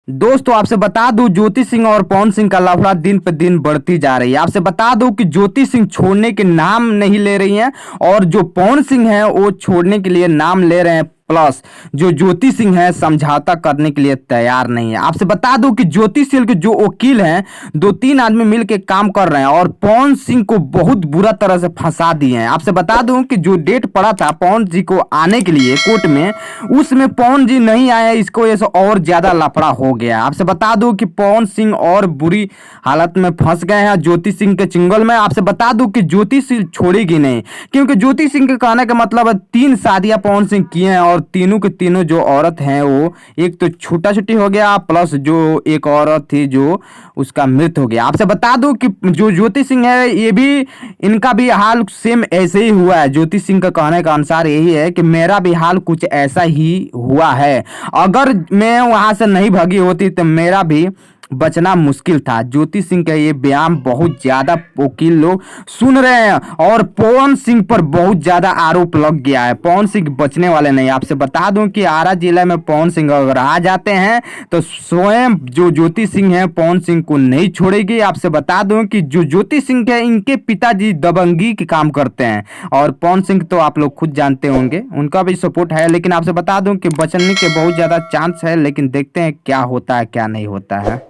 दोस्तों आपसे बता दूं ज्योति सिंह और पवन सिंह का लफड़ा दिन पे दिन बढ़ती जा रही है। आपसे बता दूं कि ज्योति सिंह छोड़ने के नाम नहीं ले रही हैं और जो पवन सिंह हैं वो छोड़ने के लिए नाम ले रहे हैं। प्लस जो ज्योति सिंह है समझौता करने के लिए तैयार नहीं है। आपसे बता दूं कि ज्योति सिंह के जो वकील हैं दो तीन आदमी मिलकर काम कर रहे हैं और पवन सिंह को बहुत बुरा तरह से फंसा दिए हैं। आपसे बता दूं कि जो डेट पड़ा था पवन जी को आने के लिए कोर्ट में, उसमें पवन जी नहीं आए। इसको वजह से और ज्यादा लफड़ा हो गया। आपसे बता दूं कि पवन सिंह और बुरी हालत में फंस गए हैं ज्योति सिंह के चिंगल में। आपसे बता दूं कि ज्योति सिंह छोड़ेगी नहीं, क्योंकि ज्योति सिंह के कहने का मतलब है 3 शादियां पवन सिंह किए हैं और तीनों के तीनों जो औरत हैं वो एक तो छूटा छुट्टी हो गया, प्लस जो एक औरत थी जो उसका मृत्यु हो गया। आपसे बता दूं कि जो ज्योति सिंह है ये भी, इनका भी हाल सेम ऐसे ही हुआ है। ज्योति सिंह का कहने का अनुसार यही है कि मेरा भी हाल कुछ ऐसा ही हुआ है। अगर मैं वहां से नहीं भागी होती तो मेरा भी बचना मुश्किल था। ज्योति सिंह का ये बयान बहुत ज्यादा वकील लोग सुन रहे हैं और पवन सिंह पर बहुत ज्यादा आरोप लग गया है। पवन सिंह बचने वाले नहीं। आपसे बता दूं कि आरा जिला में पवन सिंह अगर आ जाते हैं तो स्वयं जो ज्योति सिंह है पवन सिंह को नहीं छोड़ेगी। आपसे बता दूं कि जो ज्योति सिंह है इनके पिताजी दबंगी के काम करते हैं और पवन सिंह तो आप लोग खुद जानते होंगे उनका भी सपोर्ट है। लेकिन आपसे बता दूं कि बचने के बहुत ज्यादा चांस है, लेकिन देखते हैं क्या होता है क्या नहीं होता है।